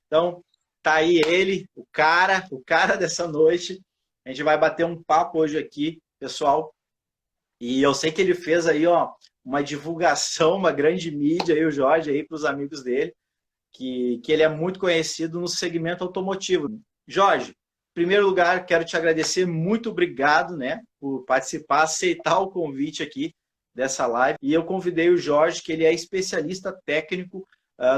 Então, tá aí ele, o cara dessa noite. A gente vai bater um papo hoje aqui, pessoal. E eu sei que ele fez aí, ó, uma divulgação, uma grande mídia aí, o Jorge aí para os amigos dele, que ele é muito conhecido no segmento automotivo. Jorge, em primeiro lugar, quero te agradecer, muito obrigado, né, por participar, aceitar o convite aqui dessa live. E eu convidei o Jorge, que ele é especialista técnico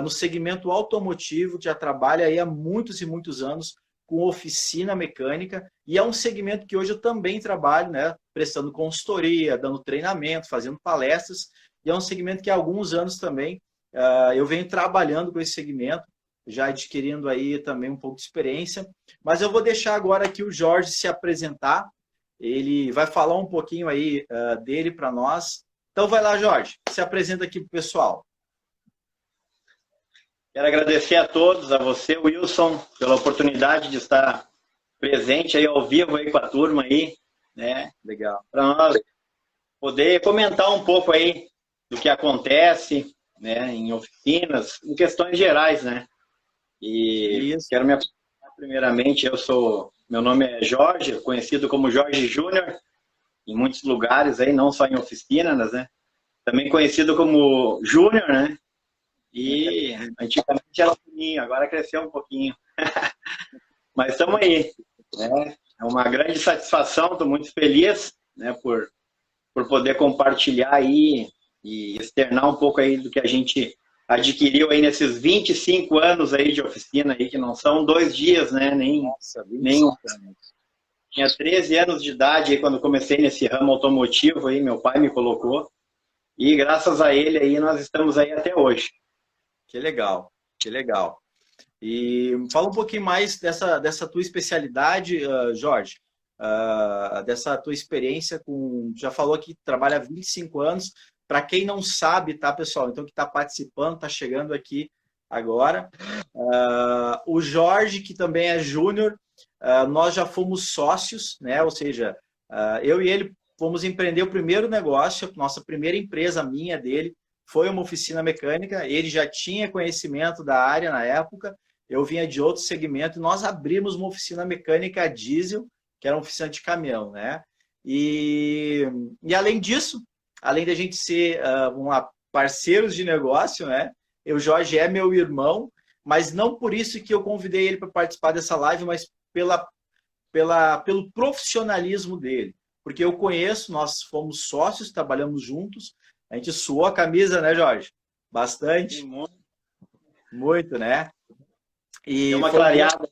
no segmento automotivo, já trabalha aí há muitos e muitos anos com oficina mecânica, e é um segmento que hoje eu também trabalho, né, prestando consultoria, dando treinamento, fazendo palestras, e é um segmento que há alguns anos também eu venho trabalhando com esse segmento, já adquirindo aí também um pouco de experiência, mas eu vou deixar agora aqui o Jorge se apresentar, ele vai falar um pouquinho aí dele para nós. Então vai lá, Jorge, se apresenta aqui para o pessoal. Quero agradecer a todos, a você, Wilson, pela oportunidade de estar presente aí ao vivo aí com a turma aí, né? Legal. Para nós poder comentar um pouco aí do que acontece, né, em oficinas, em questões gerais, né? E Isso. quero me apresentar primeiramente, meu nome é Jorge, conhecido como Jorge Júnior, em muitos lugares aí, não só em oficinas, né? Também conhecido como Júnior, né? E antigamente era pequenininho, agora cresceu um pouquinho. Mas estamos aí, né? É uma grande satisfação, estou muito feliz, né, por poder compartilhar aí e externar um pouco aí do que a gente adquiriu aí nesses 25 anos aí de oficina aí, que não são 2 dias, né? Nem tinha 13 anos de idade aí quando comecei nesse ramo automotivo aí, meu pai me colocou. E graças a ele aí nós estamos aí até hoje. Que legal, que legal. E fala um pouquinho mais dessa tua especialidade, Jorge, dessa tua experiência com... Já falou que trabalha há 25 anos. Para quem não sabe, tá, pessoal? Então, que está participando, está chegando aqui agora. O Jorge, que também é júnior, nós já fomos sócios, né? Ou seja, eu e ele fomos empreender o primeiro negócio, nossa primeira empresa minha dele, foi uma oficina mecânica, ele já tinha conhecimento da área na época, eu vinha de outro segmento, e nós abrimos uma oficina mecânica a diesel, que era uma oficina de caminhão, né? E além disso, além da gente ser parceiros de negócio, né? O Jorge é meu irmão, mas não por isso que eu convidei ele para participar dessa live, mas pelo profissionalismo dele. Porque eu conheço, nós fomos sócios, trabalhamos juntos, a gente suou a camisa, né, Jorge? Bastante. Muito, né? E deu uma clareada.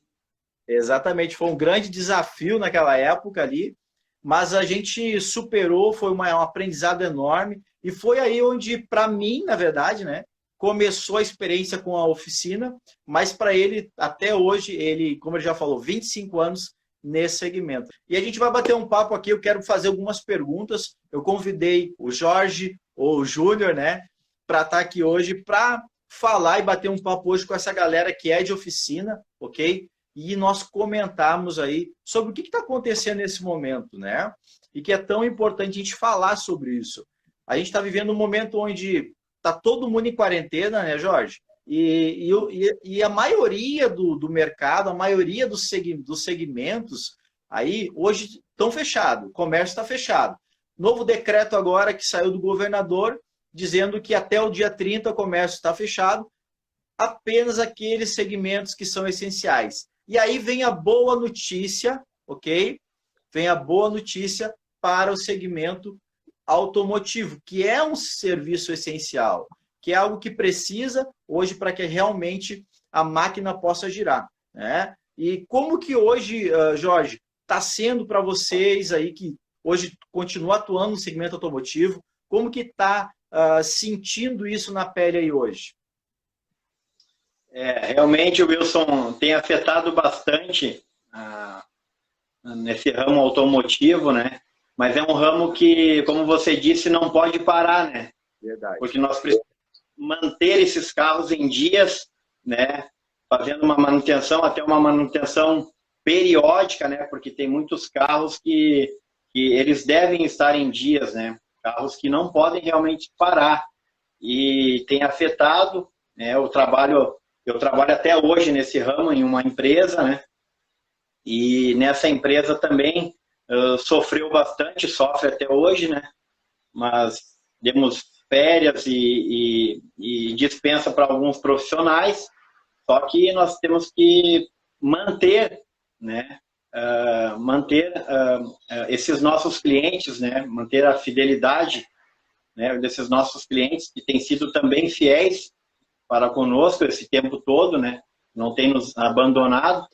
Exatamente, foi um grande desafio naquela época ali, mas a gente superou, foi um aprendizado enorme, e foi aí onde, para mim, na verdade, né, começou a experiência com a oficina, mas para ele, até hoje, ele, como ele já falou, 25 anos nesse segmento. E a gente vai bater um papo aqui, eu quero fazer algumas perguntas, eu convidei o Jorge, ou o Júnior, né, para estar aqui hoje, para falar e bater um papo hoje com essa galera que é de oficina, ok? E nós comentarmos aí sobre o que está acontecendo nesse momento, né? E que é tão importante a gente falar sobre isso. A gente está vivendo um momento onde está todo mundo em quarentena, né, Jorge? E a maioria do mercado, a maioria dos segmentos aí hoje estão fechados. O comércio está fechado. Novo decreto agora que saiu do governador dizendo que até o dia 30 o comércio está fechado, apenas aqueles segmentos que são essenciais. E aí vem a boa notícia, ok? Vem a boa notícia para o segmento automotivo, que é um serviço essencial, que é algo que precisa hoje para que realmente a máquina possa girar, né? E como que hoje, Jorge, está sendo para vocês aí que hoje continua atuando no segmento automotivo, como que está sentindo isso na pele aí hoje? Realmente o Wilson tem afetado bastante nesse ramo automotivo, né? Mas é um ramo que, como você disse, não pode parar, né? Verdade. Porque nós precisamos manter esses carros em dias, né? Fazendo uma manutenção, até uma manutenção periódica, né? Porque tem muitos carros que eles devem estar em dias, né? Carros que não podem realmente parar. E tem afetado, né, o trabalho Eu trabalho até hoje nesse ramo, em uma empresa, né? E nessa empresa também sofreu bastante, sofre até hoje, né? Mas demos férias e dispensa para alguns profissionais, só que nós temos que manter, né? Esses nossos clientes, né? Manter a fidelidade, né, desses nossos clientes que têm sido também fiéis para conosco esse tempo todo, né? Não tem nos abandonado.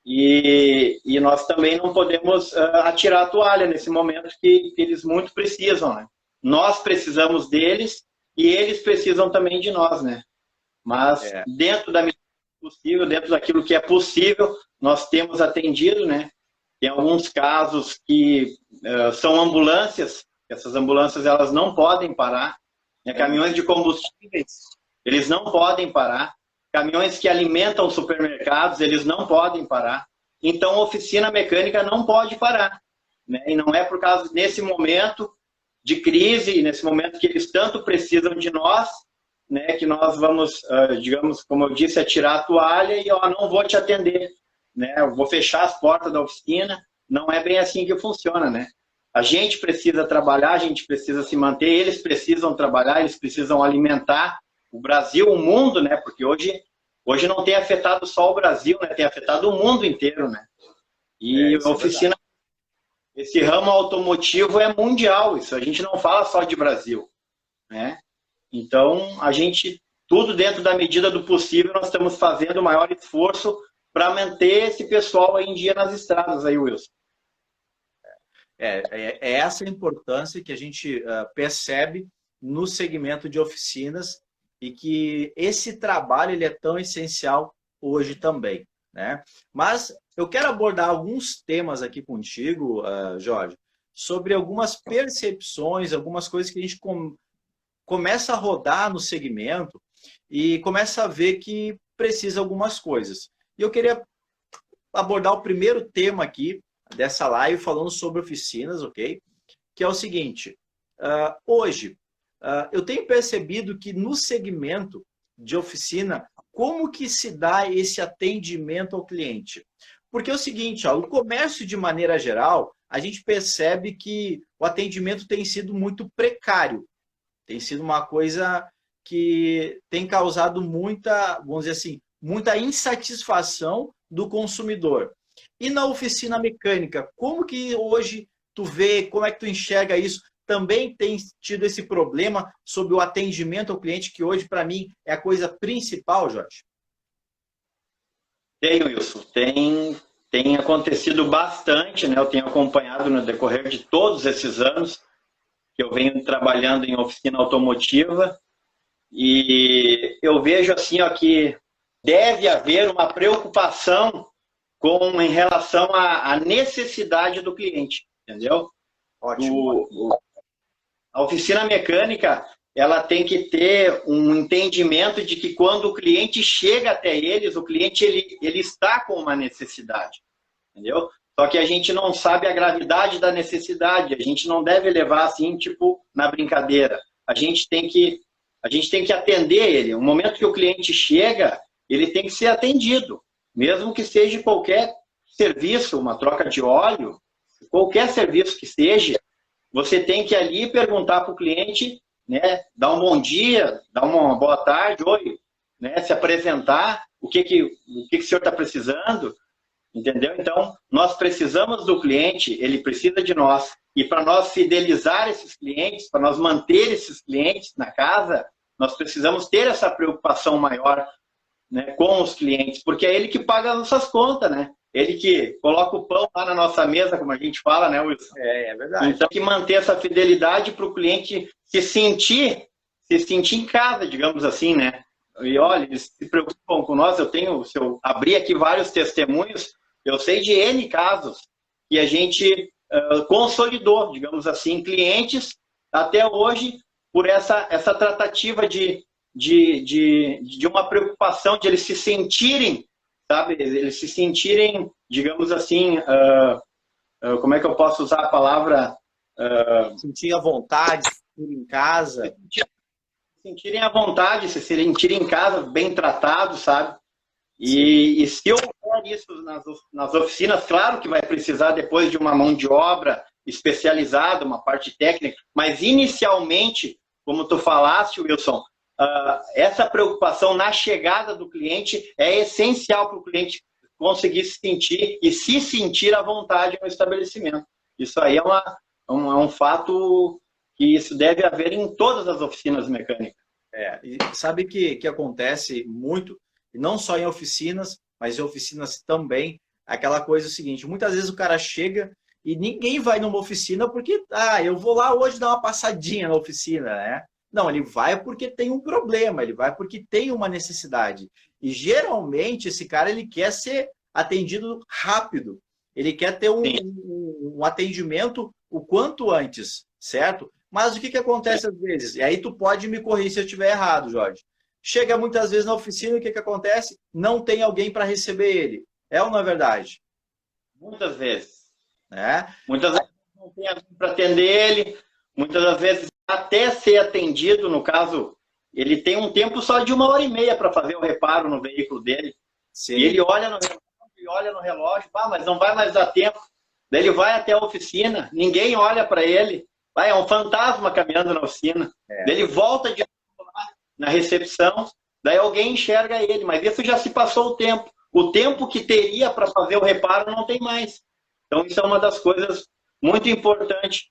E nós também não podemos atirar a toalha nesse momento que eles muito precisam, né? Nós precisamos deles e eles precisam também de nós, né? Mas dentro da medida possível, dentro daquilo que é possível, nós temos atendido, né? Tem alguns casos que são ambulâncias, essas ambulâncias elas não podem parar, né? Caminhões de combustíveis, eles não podem parar. Caminhões que alimentam supermercados, eles não podem parar. Então, a oficina mecânica não pode parar, né? E não é por causa, nesse momento de crise, nesse momento que eles tanto precisam de nós, né, que nós vamos, digamos, como eu disse, atirar a toalha e não vou te atender, né? Eu vou fechar as portas da oficina. Não é bem assim que funciona, né? A gente precisa trabalhar, a gente precisa se manter, eles precisam trabalhar, eles precisam alimentar o Brasil, o mundo, né? Porque hoje não tem afetado só o Brasil, né? Tem afetado o mundo inteiro, né? E a oficina, esse ramo automotivo é mundial, isso a gente não fala só de Brasil, né? Então, a gente, tudo dentro da medida do possível, nós estamos fazendo o maior esforço para manter esse pessoal aí em dia nas estradas, aí, Wilson. É essa a importância que a gente percebe no segmento de oficinas e que esse trabalho ele é tão essencial hoje também, né? Mas eu quero abordar alguns temas aqui contigo, Jorge, sobre algumas percepções, algumas coisas que a gente começa a rodar no segmento e começa a ver que precisa algumas coisas. E eu queria abordar o primeiro tema aqui dessa live falando sobre oficinas, ok? Que é o seguinte, hoje eu tenho percebido que no segmento de oficina, como que se dá esse atendimento ao cliente? Porque é o seguinte, o comércio de maneira geral, a gente percebe que o atendimento tem sido muito precário. Tem sido uma coisa que tem causado muita, vamos dizer assim, muita insatisfação do consumidor. E na oficina mecânica, como que hoje tu vê, como é que tu enxerga isso? Também tem tido esse problema sobre o atendimento ao cliente, que hoje, para mim, é a coisa principal, Jorge? Tem, Wilson. Tem acontecido bastante, né? Eu tenho acompanhado no decorrer de todos esses anos que eu venho trabalhando em oficina automotiva e eu vejo assim, que deve haver uma preocupação em relação à necessidade do cliente, entendeu? Ótimo. A oficina mecânica, ela tem que ter um entendimento de que quando o cliente chega até eles, o cliente ele está com uma necessidade, entendeu? Só que a gente não sabe a gravidade da necessidade, a gente não deve levar assim, tipo, na brincadeira. A gente tem que atender ele. No momento que o cliente chega, ele tem que ser atendido. Mesmo que seja qualquer serviço, uma troca de óleo, qualquer serviço que seja, você tem que ali perguntar para o cliente, né, dar um bom dia, dar uma boa tarde, oi, né, se apresentar, o que o senhor está precisando, entendeu? Então, nós precisamos do cliente, ele precisa de nós. E para nós fidelizar esses clientes, para nós manter esses clientes na casa, nós precisamos ter essa preocupação maior, né, com os clientes, porque é ele que paga as nossas contas, né? Ele que coloca o pão lá na nossa mesa, como a gente fala, né, Wilson? É verdade. Então, tem que manter essa fidelidade para o cliente se sentir em casa, digamos assim, né? E olha, eles se preocupam com nós. Se eu abrir aqui vários testemunhos, eu sei de N casos que a gente consolidou, digamos assim, clientes até hoje por essa tratativa de uma preocupação de eles se sentirem, sabe? Eles se sentirem, digamos assim, como é que eu posso usar a palavra? Sentir à vontade, em casa. sentirem à vontade, se sentirem em casa, bem tratados, sabe? E se eu houver isso nas oficinas, claro que vai precisar depois de uma mão de obra especializada, uma parte técnica, mas inicialmente, como tu falaste, Wilson, essa preocupação na chegada do cliente é essencial para o cliente conseguir se sentir e se sentir à vontade no estabelecimento. Isso aí é um fato que isso deve haver em todas as oficinas mecânicas. E sabe que acontece muito, e não só em oficinas, mas em oficinas também, aquela coisa seguinte, muitas vezes o cara chega e ninguém vai numa oficina porque, eu vou lá hoje dar uma passadinha na oficina, né? Não, ele vai porque tem um problema, ele vai porque tem uma necessidade. E geralmente esse cara ele quer ser atendido rápido, ele quer ter um atendimento o quanto antes, certo? Mas o que acontece às vezes? E aí tu pode me corrigir se eu estiver errado, Jorge. Chega muitas vezes na oficina e o que acontece? Não tem alguém para receber ele. É ou não é verdade? Muitas vezes. Muitas vezes não tem alguém para atender ele, muitas das vezes até ser atendido, no caso, ele tem um tempo só de 1h30 para fazer o reparo no veículo dele. Sim. E ele olha no relógio, mas não vai mais dar tempo. Daí ele vai até a oficina, ninguém olha para ele, é um fantasma caminhando na oficina. Daí ele volta de novo lá na recepção, daí alguém enxerga ele, mas isso já se passou o tempo. O tempo que teria para fazer o reparo não tem mais. Então isso é uma das coisas muito importantes,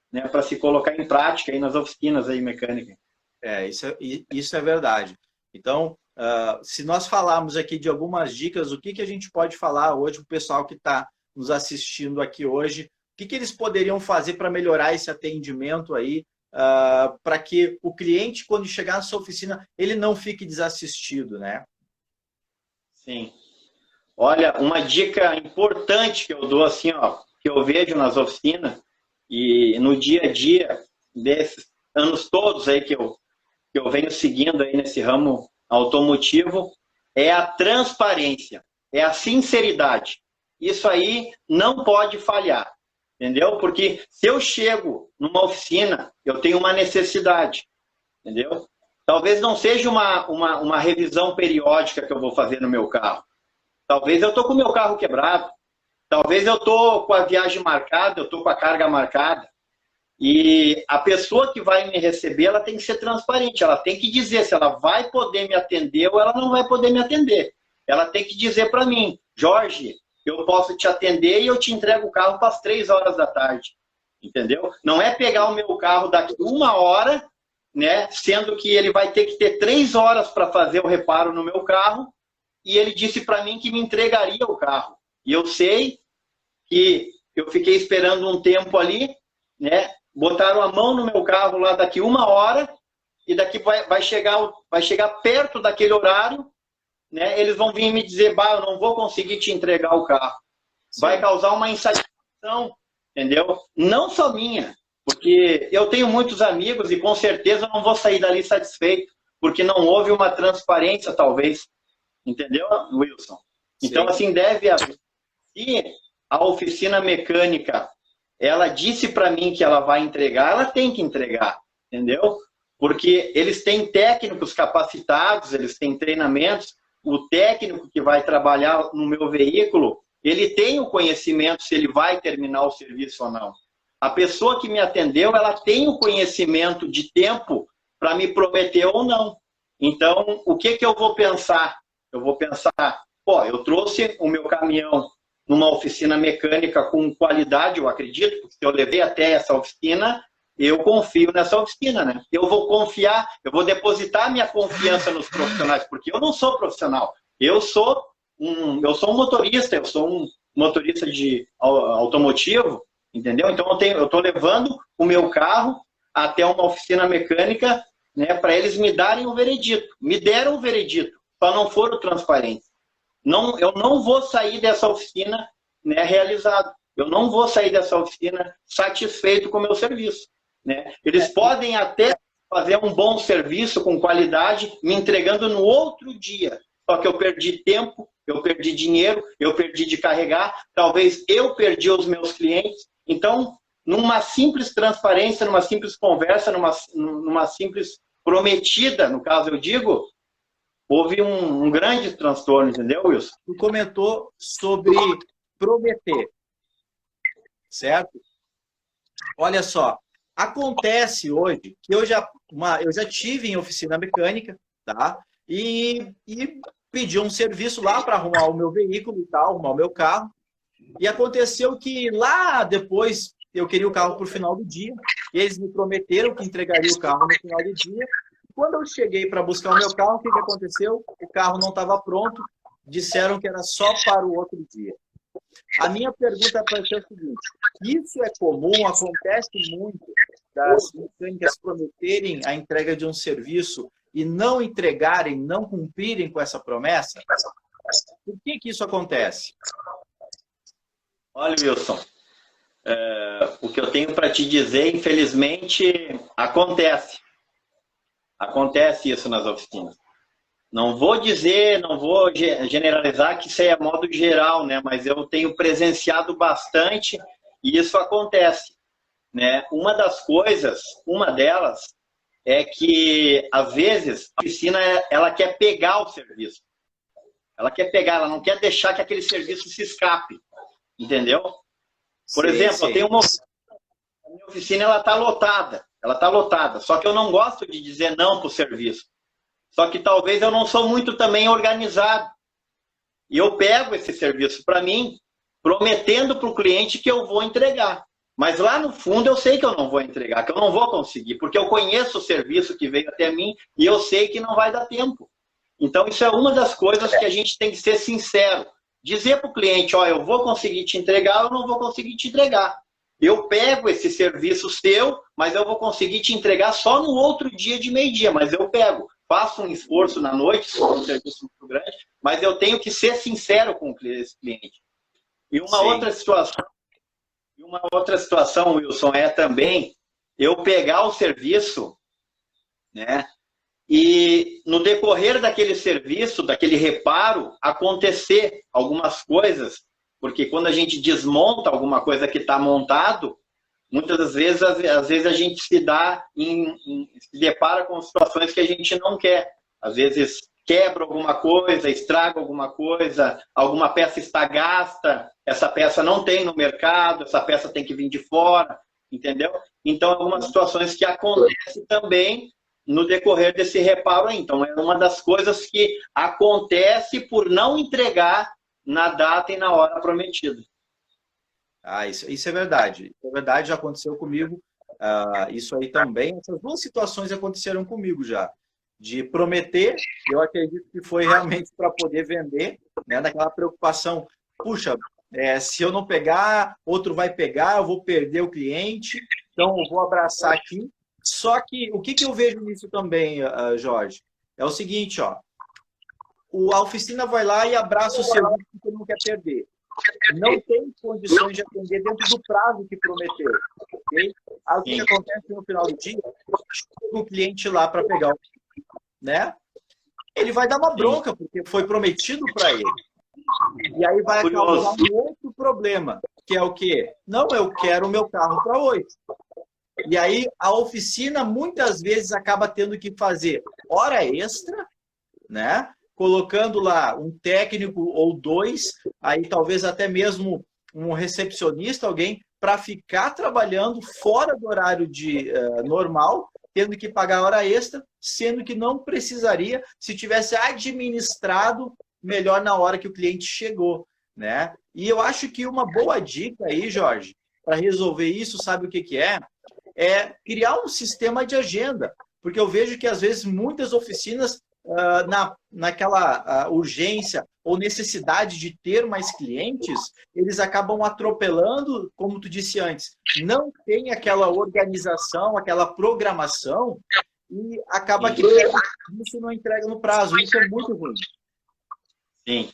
né, para se colocar em prática aí nas oficinas aí mecânicas. Isso é verdade. Então, se nós falarmos aqui de algumas dicas, o que a gente pode falar hoje para o pessoal que está nos assistindo aqui hoje, o que eles poderiam fazer para melhorar esse atendimento aí, para que o cliente, quando chegar na sua oficina, ele não fique desassistido, né? Sim. Olha, uma dica importante que eu dou, assim, que eu vejo nas oficinas e no dia a dia desses anos todos aí que eu venho seguindo aí nesse ramo automotivo, é a transparência, é a sinceridade. Isso aí não pode falhar, entendeu? Porque se eu chego numa oficina, eu tenho uma necessidade, entendeu? Talvez não seja uma revisão periódica que eu vou fazer no meu carro. Talvez eu estou com o meu carro quebrado. Talvez eu estou com a viagem marcada, eu estou com a carga marcada. E a pessoa que vai me receber, ela tem que ser transparente. Ela tem que dizer se ela vai poder me atender ou ela não vai poder me atender. Ela tem que dizer para mim, Jorge, eu posso te atender e eu te entrego o carro para as 3 horas da tarde. Entendeu? Não é pegar o meu carro daqui 1 hora, né, sendo que ele vai ter que ter 3 horas para fazer o reparo no meu carro, e ele disse para mim que me entregaria o carro. E eu sei que eu fiquei esperando um tempo ali, né? Botaram a mão no meu carro lá daqui 1 hora, e daqui vai chegar perto daquele horário, né? Eles vão vir me dizer, eu não vou conseguir te entregar o carro. Sim. Vai causar uma insatisfação, entendeu? Não só minha, porque eu tenho muitos amigos e com certeza eu não vou sair dali satisfeito, porque não houve uma transparência, talvez. Entendeu, Wilson? Então, assim, deve haver. Se a oficina mecânica, ela disse para mim que ela vai entregar, ela tem que entregar, entendeu? Porque eles têm técnicos capacitados, eles têm treinamentos. O técnico que vai trabalhar no meu veículo, ele tem o conhecimento se ele vai terminar o serviço ou não. A pessoa que me atendeu, ela tem o conhecimento de tempo para me prometer ou não. Então, o que eu vou pensar? Eu vou pensar, eu trouxe o meu caminhão numa oficina mecânica com qualidade, eu acredito, porque se eu levei até essa oficina, eu confio nessa oficina, né? Eu vou confiar, eu vou depositar minha confiança nos profissionais, porque eu não sou profissional. Eu sou um motorista, eu sou um motorista de automotivo, entendeu? Então eu estou levando o meu carro até uma oficina mecânica, né, para eles me darem um veredito. Me deram um veredito. Só não foram transparentes. Eu não vou sair dessa oficina, né, realizado. Eu não vou sair dessa oficina satisfeito com o meu serviço. Né? Eles podem até fazer um bom serviço com qualidade, me entregando no outro dia. Só que eu perdi tempo, eu perdi dinheiro, eu perdi de carregar, talvez eu perdi os meus clientes. Então, numa simples transparência, numa simples conversa, numa simples prometida, no caso eu digo, houve um grande transtorno, entendeu, Wilson? Tu comentou sobre prometer, certo? Olha só, acontece hoje que eu já tive em oficina mecânica, tá? E pedi um serviço lá para arrumar o meu veículo e tal, arrumar o meu carro. E aconteceu que lá depois eu queria o carro para o final do dia. E eles me prometeram que entregariam o carro no final do dia. Quando eu cheguei para buscar o meu carro, o que aconteceu? O carro não estava pronto. Disseram que era só para o outro dia. A minha pergunta para você é o seguinte: isso é comum, acontece muito das mecânicas prometerem a entrega de um serviço e não entregarem, não cumprirem com essa promessa? Por que isso acontece? Olha, Wilson, o que eu tenho para te dizer, infelizmente, acontece. Acontece isso nas oficinas. Não vou dizer, não vou generalizar que isso é modo geral, né? Mas eu tenho presenciado bastante e isso acontece, né? Uma delas é que, às vezes, a oficina, ela quer pegar o serviço. Ela quer pegar, ela não quer deixar que aquele serviço se escape, entendeu? Por exemplo, eu tenho a minha oficina, ela está lotada, só que eu não gosto de dizer não para o serviço. Só que talvez eu não sou muito também organizado. E eu pego esse serviço para mim, prometendo para o cliente que eu vou entregar. Mas lá no fundo eu sei que eu não vou entregar, que eu não vou conseguir, porque eu conheço o serviço que veio até mim e eu sei que não vai dar tempo. Então isso é uma das coisas que a gente tem que ser sincero. Dizer para o cliente, ó, eu vou conseguir te entregar ou não vou conseguir te entregar. Eu pego esse serviço seu, mas eu vou conseguir te entregar só no outro dia de meio-dia, mas eu pego. Faço um esforço na noite, se for um serviço muito grande, mas eu tenho que ser sincero com esse cliente. E uma outra situação, Wilson, é também eu pegar o serviço, né? E no decorrer daquele serviço, daquele reparo, acontecer algumas coisas, porque quando a gente desmonta alguma coisa que está montado, muitas das vezes, às vezes a gente se depara com situações que a gente não quer. Às vezes quebra alguma coisa, estraga alguma coisa, alguma peça está gasta, essa peça não tem no mercado, essa peça tem que vir de fora, entendeu? Então, algumas situações que acontecem também no decorrer desse reparo aí. Então, é uma das coisas que acontece por não entregar na data e na hora prometida. Ah, isso é verdade. Isso é verdade, já aconteceu comigo. Isso aí também. Essas duas situações aconteceram comigo já. De prometer, eu acredito que foi realmente para poder vender, né? Daquela preocupação. Puxa, se eu não pegar, outro vai pegar, eu vou perder o cliente, então eu vou abraçar aqui. Só que o que eu vejo nisso também, Jorge? É o seguinte, ó. A oficina vai lá e abraça o serviço que ele não quer perder. Não tem condições de atender dentro do prazo que prometeu. Okay? Aí o que acontece no final do dia? Chega o cliente lá para pegar o né? Ele vai dar uma bronca, porque foi prometido para ele. E aí vai causar um outro problema, que é o quê? Não, eu quero o meu carro para hoje. E aí a oficina muitas vezes acaba tendo que fazer hora extra, né? Colocando lá um técnico ou dois, aí talvez até mesmo um recepcionista, alguém, para ficar trabalhando fora do horário normal, tendo que pagar hora extra, sendo que não precisaria se tivesse administrado melhor na hora que o cliente chegou, né? E eu acho que uma boa dica aí, Jorge, para resolver isso, sabe o que é? É criar um sistema de agenda, porque eu vejo que às vezes muitas oficinas naquela urgência ou necessidade de ter mais clientes, eles acabam atropelando, como tu disse antes, não tem aquela organização, aquela programação e acaba que isso não entrega no prazo. Isso é muito ruim. Sim,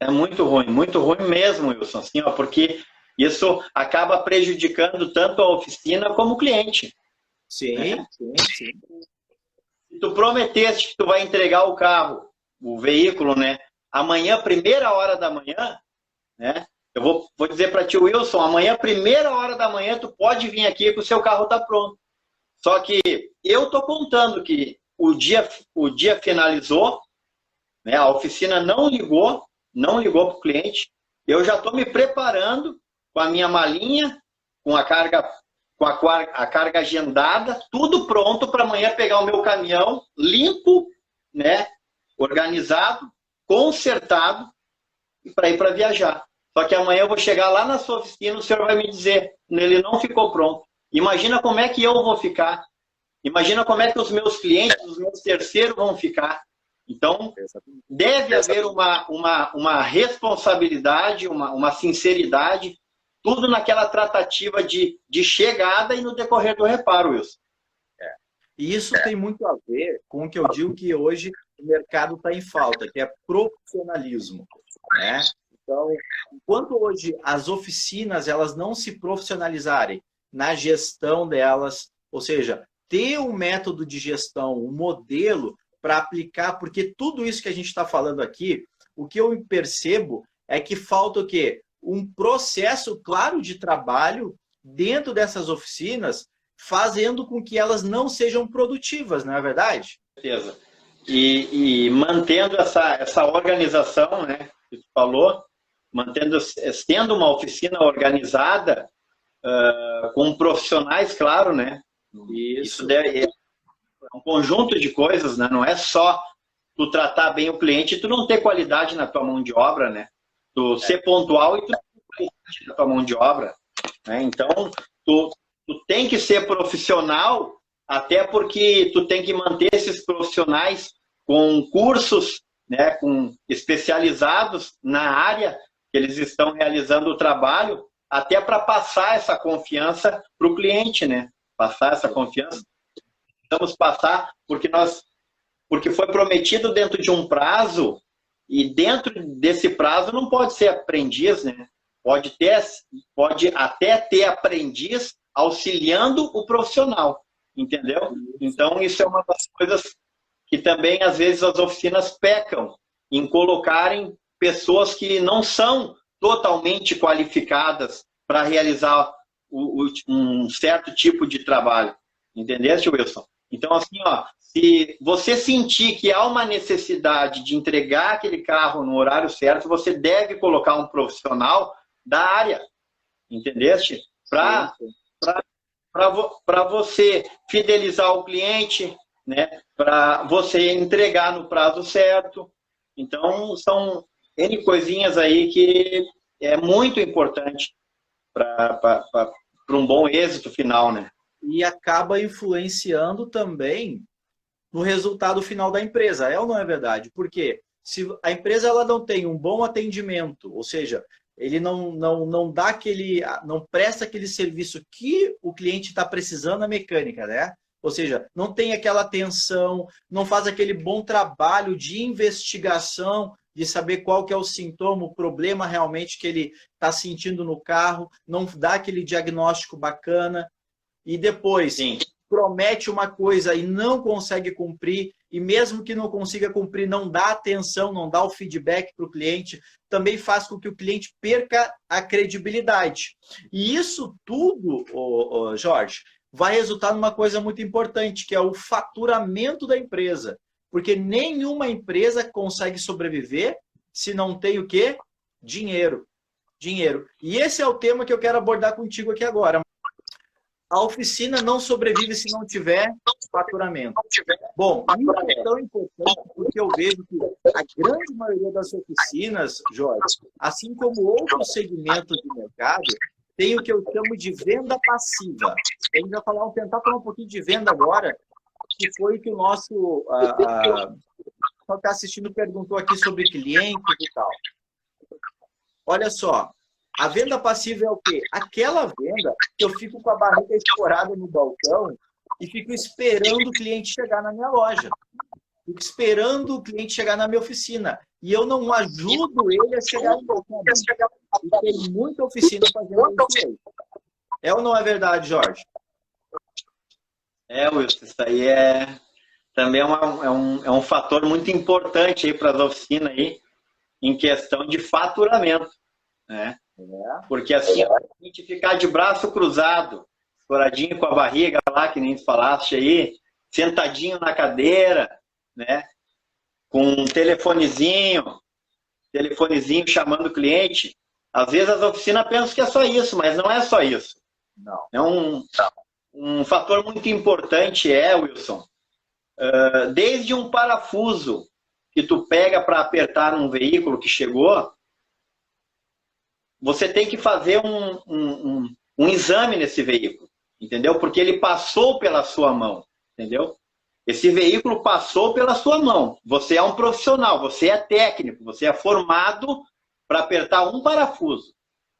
é muito ruim mesmo, Wilson, assim, ó, porque isso acaba prejudicando tanto a oficina como o cliente. Sim, né? sim. Se tu prometeste que tu vai entregar o carro, o veículo, né? Amanhã, primeira hora da manhã, né? Eu vou dizer para ti, Wilson, amanhã, primeira hora da manhã, tu pode vir aqui que o seu carro tá pronto. Só que eu tô contando que o dia finalizou, né? A oficina não ligou para o cliente. Eu já estou me preparando com a minha malinha, com a carga, a carga agendada, tudo pronto para amanhã pegar o meu caminhão limpo, né? Organizado, consertado, e para ir para viajar. Só que amanhã eu vou chegar lá na sua oficina, o senhor vai me dizer, ele não ficou pronto. Imagina como é que eu vou ficar. Imagina como é que os meus clientes, os meus terceiros vão ficar. Então, deve haver uma responsabilidade, uma sinceridade, tudo naquela tratativa de chegada e no decorrer do reparo, Wilson. E isso tem muito a ver com o que eu digo que hoje o mercado está em falta, que é profissionalismo, né? Então, enquanto hoje as oficinas elas não se profissionalizarem na gestão delas, ou seja, ter um método de gestão, um modelo para aplicar, porque tudo isso que a gente está falando aqui, o que eu percebo é que falta o quê? Um processo claro de trabalho dentro dessas oficinas, fazendo com que elas não sejam produtivas, não é verdade? Com certeza. E mantendo essa organização, né, que tu falou, tendo uma oficina organizada, com profissionais, claro, né? Isso é um conjunto de coisas, né? Não é só tu tratar bem o cliente e tu não ter qualidade na tua mão de obra, né? Tu ser pontual e tu ter qualidade na tua mão de obra, né? Então, tu tem que ser profissional, até porque tu tem que manter esses profissionais com cursos, né, especializados na área que eles estão realizando o trabalho, até para passar essa confiança para o cliente, né? Passar essa confiança. Vamos passar porque foi prometido dentro de um prazo, e dentro desse prazo não pode ser aprendiz, né? Pode até ter aprendiz auxiliando o profissional, entendeu? Então, isso é uma das coisas que também, às vezes, as oficinas pecam em colocarem pessoas que não são totalmente qualificadas para realizar um certo tipo de trabalho. Entendeste, Wilson? Então, assim, ó, se você sentir que há uma necessidade de entregar aquele carro no horário certo, você deve colocar um profissional da área. Entendeste? Para você fidelizar o cliente, né? Para você entregar no prazo certo. Então, são N coisinhas aí que é muito importante para um bom êxito final, né? E acaba influenciando também no resultado final da empresa. É ou não é verdade? Porque se a empresa ela não tem um bom atendimento, ou seja, ele não presta aquele serviço que o cliente está precisando na mecânica, né? Ou seja, não tem aquela atenção, não faz aquele bom trabalho de investigação, de saber qual que é o sintoma, o problema realmente que ele está sentindo no carro, não dá aquele diagnóstico bacana, e depois promete uma coisa e não consegue cumprir, e mesmo que não consiga cumprir, não dá atenção, não dá o feedback para o cliente, também faz com que o cliente perca a credibilidade. E isso tudo, Jorge, vai resultar numa coisa muito importante, que é o faturamento da empresa. Porque nenhuma empresa consegue sobreviver se não tem o quê? Dinheiro. Dinheiro. E esse é o tema que eu quero abordar contigo aqui agora. A oficina não sobrevive se não tiver faturamento. Bom, isso é tão importante porque eu vejo que a grande maioria das oficinas, Jorge, assim como outros segmentos de mercado, tem o que eu chamo de venda passiva. A gente vai tentar falar um pouquinho de venda agora, que foi o que o nosso só está assistindo perguntou aqui sobre clientes e tal. Olha só, a venda passiva é o quê? Aquela venda que eu fico com a barriga escorada no balcão e fico esperando o cliente chegar na minha loja. Fico esperando o cliente chegar na minha oficina. E eu não ajudo ele a chegar no balcão. E tem muita oficina fazendo isso. É ou não é verdade, Jorge? Wilson, isso aí também é um fator muito importante para as oficinas aí, em questão de faturamento, né? Porque assim, a gente ficar de braço cruzado, escoradinho com a barriga lá, que nem tu falaste aí, sentadinho na cadeira, né? Com um telefonezinho chamando o cliente. Às vezes as oficinas pensam que é só isso, mas não é só isso. Não. É um fator muito importante, Wilson, desde um parafuso que tu pega para apertar num veículo que chegou, você tem que fazer um exame nesse veículo, entendeu? Porque ele passou pela sua mão, entendeu? Esse veículo passou pela sua mão. Você é um profissional, você é técnico, você é formado para apertar um parafuso.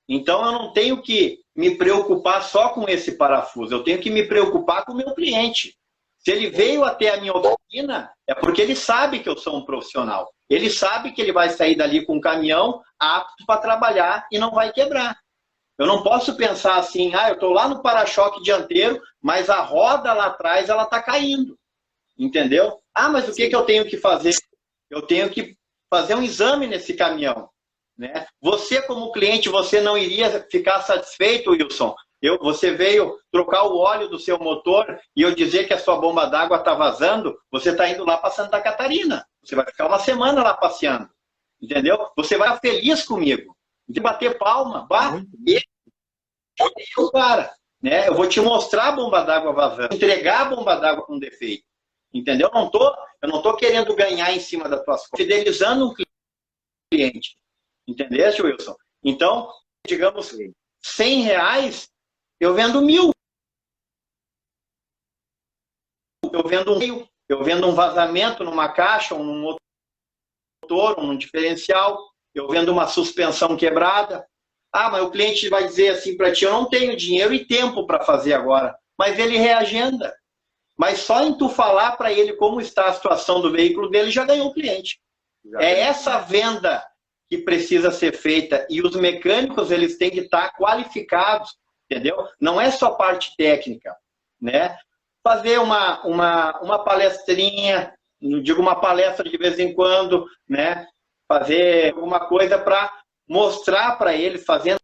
Então, eu não tenho que me preocupar só com esse parafuso, eu tenho que me preocupar com o meu cliente. Se ele veio até a minha oficina, é porque ele sabe que eu sou um profissional. Ele sabe que ele vai sair dali com um caminhão apto para trabalhar e não vai quebrar. Eu não posso pensar assim, eu estou lá no para-choque dianteiro, mas a roda lá atrás ela está caindo. Entendeu? Mas o que eu tenho que fazer? Eu tenho que fazer um exame nesse caminhão. Né? Você, como cliente, você não iria ficar satisfeito, Wilson? Você veio trocar o óleo do seu motor e eu dizer que a sua bomba d'água está vazando, você está indo lá para Santa Catarina. Você vai ficar uma semana lá passeando. Entendeu? Você vai ficar feliz comigo. De bater palma, cara, né? Eu vou te mostrar a bomba d'água vazando, entregar a bomba d'água com defeito. Entendeu? Eu não tô querendo ganhar em cima das tuas coisas, fidelizando um cliente. Entendeste, Wilson? Então, digamos, R$100, eu vendo 1.000. Eu vendo um vazamento numa caixa, num motor, num diferencial, eu vendo uma suspensão quebrada. Mas o cliente vai dizer assim para ti, eu não tenho dinheiro e tempo para fazer agora. Mas ele reagenda. Mas só em tu falar para ele como está a situação do veículo dele, já ganhou o cliente. Essa venda que precisa ser feita. E os mecânicos, eles têm que estar qualificados, entendeu? Não é só parte técnica, né? Fazer uma palestrinha, digo uma palestra de vez em quando, né? Fazer alguma coisa para mostrar para ele, fazendo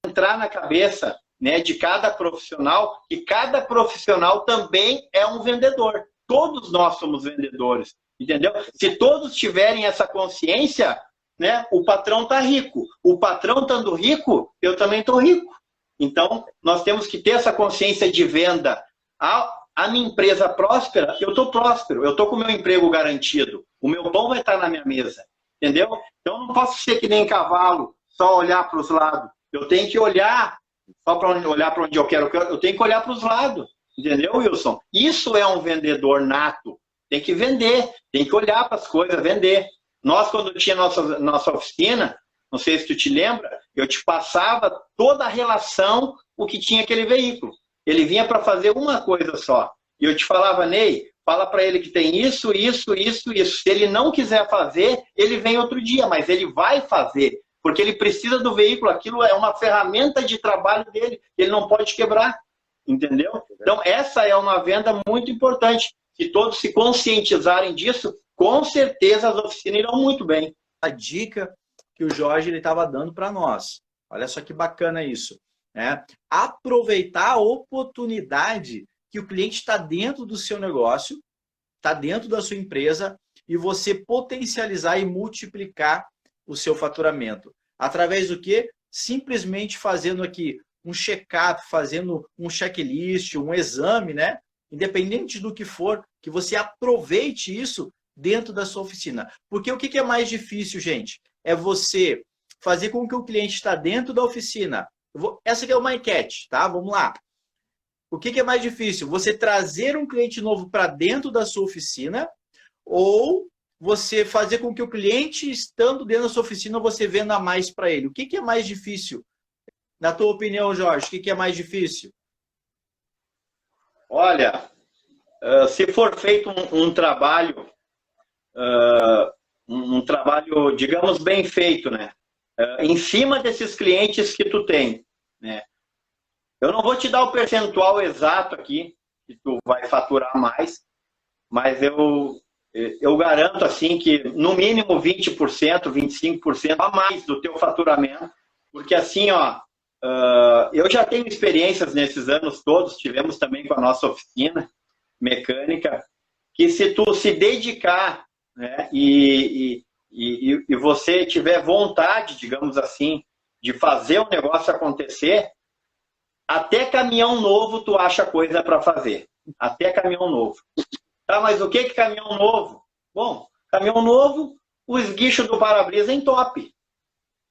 entrar na cabeça, né, de cada profissional, e cada profissional também é um vendedor. Todos nós somos vendedores, entendeu? Se todos tiverem essa consciência, né, o patrão está rico. O patrão estando rico, eu também estou rico. Então, nós temos que ter essa consciência de venda. A minha empresa próspera, eu estou próspero, eu estou com o meu emprego garantido. O meu pão vai estar na minha mesa, entendeu? Então, eu não posso ser que nem cavalo, só olhar para os lados. Eu tenho que olhar só para olhar para onde eu quero, eu tenho que olhar para os lados, entendeu, Wilson? Isso é um vendedor nato. Tem que vender, tem que olhar para as coisas, vender. Nós, quando tinha nossa oficina, não sei se tu te lembra, eu te passava toda a relação, o que tinha aquele veículo. Ele vinha para fazer uma coisa só. E eu te falava, Ney, fala para ele que tem isso, isso, isso, isso. Se ele não quiser fazer, ele vem outro dia, mas ele vai fazer. Porque ele precisa do veículo, aquilo é uma ferramenta de trabalho dele, ele não pode quebrar, entendeu? Então, essa é uma venda muito importante. Se todos se conscientizarem disso, com certeza as oficinas irão muito bem. A dica que o Jorge estava dando para nós, olha só que bacana isso, né? Aproveitar a oportunidade que o cliente está dentro do seu negócio, está dentro da sua empresa, e você potencializar e multiplicar o seu faturamento. Através do quê? Simplesmente fazendo aqui um check-up, fazendo um checklist, um exame, né? Independente do que for, que você aproveite isso dentro da sua oficina. Porque o que é mais difícil, gente? É você fazer com que o cliente está dentro da oficina. Essa aqui é uma enquete, tá? Vamos lá. O que é mais difícil? Você trazer um cliente novo para dentro da sua oficina ou você fazer com que o cliente, estando dentro da sua oficina, você venda mais para ele? O que é mais difícil? Na tua opinião, Jorge, o que é mais difícil? Olha, se for feito um trabalho, digamos, bem feito, né? Em cima desses clientes que tu tem, né? Eu não vou te dar o percentual exato aqui, que tu vai faturar mais, mas eu garanto assim que no mínimo 20%, 25% a mais do teu faturamento, porque assim, ó, eu já tenho experiências nesses anos todos, tivemos também com a nossa oficina, mecânica, que se tu se dedicar, né, e você tiver vontade, digamos assim, de fazer o negócio acontecer, até caminhão novo tu acha coisa para fazer. Até caminhão novo. Tá, mas o que é caminhão novo? Bom, caminhão novo, o esguicho do para-brisa entope.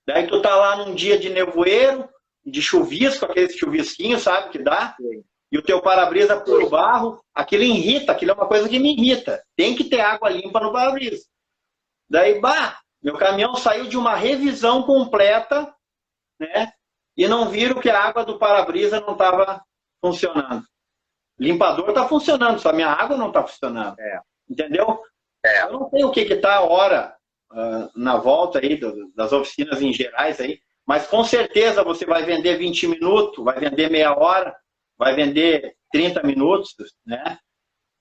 Daí tu tá lá num dia de nevoeiro, de chuvisco, aquele chuvisquinho, sabe, que dá? Sim. E o teu para-brisa puro barro, aquilo irrita, aquilo é uma coisa que me irrita. Tem que ter água limpa no para-brisa. Daí, meu caminhão saiu de uma revisão completa, né? E não viram que a água do para-brisa não estava funcionando. Limpador está funcionando, só a minha água não está funcionando. Entendeu? Eu não sei o que está a hora na volta aí das oficinas em gerais aí, mas com certeza você vai vender 20 minutos, vai vender meia hora, vai vender 30 minutos, né?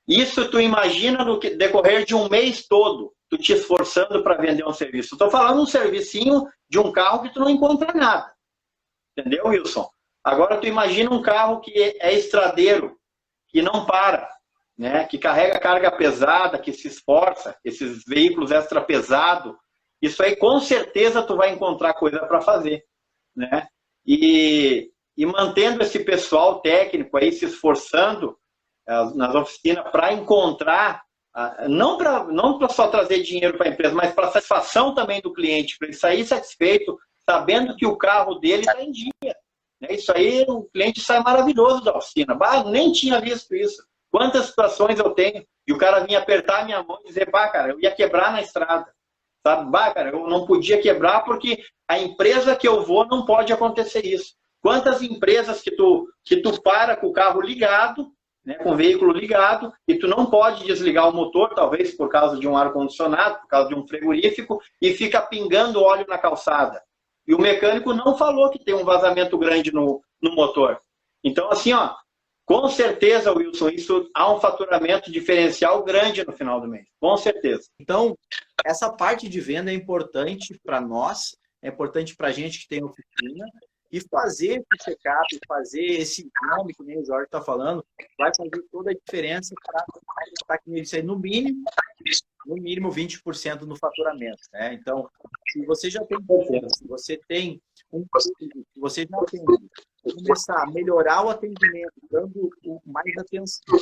Isso tu imagina no decorrer de um mês todo, tu te esforçando para vender um serviço. Estou falando um servicinho de um carro que tu não encontra nada. Entendeu, Wilson? Agora tu imagina um carro que é estradeiro, que não para, né? Que carrega carga pesada, que se esforça, esses veículos extra pesados. Isso aí com certeza tu vai encontrar coisa para fazer, né? E mantendo esse pessoal técnico aí se esforçando nas oficinas para encontrar, não para só trazer dinheiro para a empresa, mas para satisfação também do cliente, para ele sair satisfeito, sabendo que o carro dele está em dia. Né? Isso aí, o cliente sai maravilhoso da oficina. Nem tinha visto isso. Quantas situações eu tenho, e o cara vinha apertar a minha mão e dizer, cara, eu ia quebrar na estrada. Sabe? Cara, eu não podia quebrar porque a empresa que eu vou não pode acontecer isso. Quantas empresas que tu para com o carro ligado, né, com o veículo ligado, e tu não pode desligar o motor, talvez por causa de um ar-condicionado, por causa de um frigorífico, e fica pingando óleo na calçada. E o mecânico não falou que tem um vazamento grande no motor. Então, assim, ó, com certeza, Wilson, isso há um faturamento diferencial grande no final do mês. Com certeza. Então, essa parte de venda é importante para nós, é importante para a gente que tem oficina, e fazer esse check-up, fazer esse exame, que nem o Jorge está falando, vai fazer toda a diferença para estar com isso aí, no mínimo 20% no faturamento. Né? Então, se você já tem, se você tem você já tem, começar a melhorar o atendimento, dando mais atenção,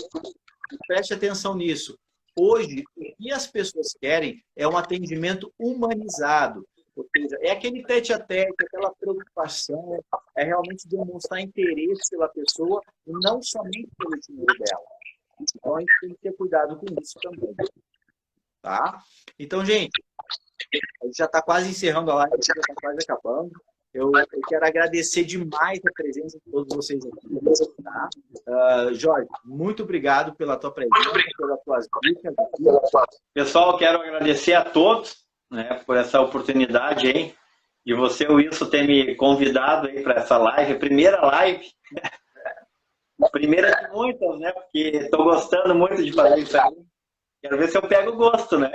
preste atenção nisso. Hoje, o que as pessoas querem é um atendimento humanizado. Ou seja, é aquele tete-a-tete, aquela preocupação, é realmente demonstrar interesse pela pessoa e não somente pelo dinheiro dela. Então, a gente tem que ter cuidado com isso também. Tá? Então, gente, a gente já está quase encerrando a live, já está quase acabando. Eu quero agradecer demais a presença de todos vocês aqui. Tá? Jorge, muito obrigado pela tua presença, pelas tuas dicas. Pessoal, quero agradecer a todos, né, por essa oportunidade aí, e você, Wilson, ter me convidado aí para essa live, primeira live, primeira de muitas, né, porque estou gostando muito de fazer isso aí, quero ver se eu pego o gosto, né.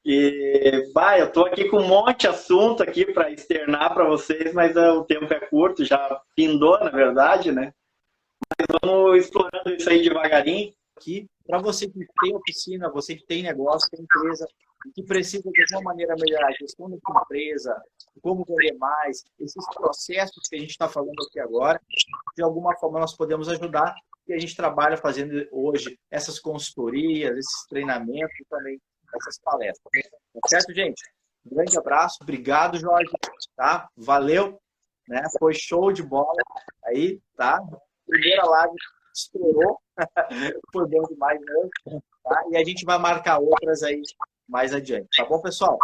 E, eu estou aqui com um monte de assunto aqui para externar para vocês, mas o tempo é curto, já findou, na verdade, né, mas vamos explorando isso aí devagarinho. Aqui, para você que tem oficina, você que tem negócio, tem empresa, que precisa de alguma maneira melhorar a gestão da sua empresa, como vender mais, esses processos que a gente está falando aqui agora, de alguma forma nós podemos ajudar, e a gente trabalha fazendo hoje essas consultorias, esses treinamentos e também essas palestras. Tá certo, gente? Um grande abraço, obrigado, Jorge, tá? Valeu, né? Foi show de bola aí, tá? Primeira live estourou, foi bom demais mesmo, tá? E a gente vai marcar outras aí mais adiante, tá bom, pessoal?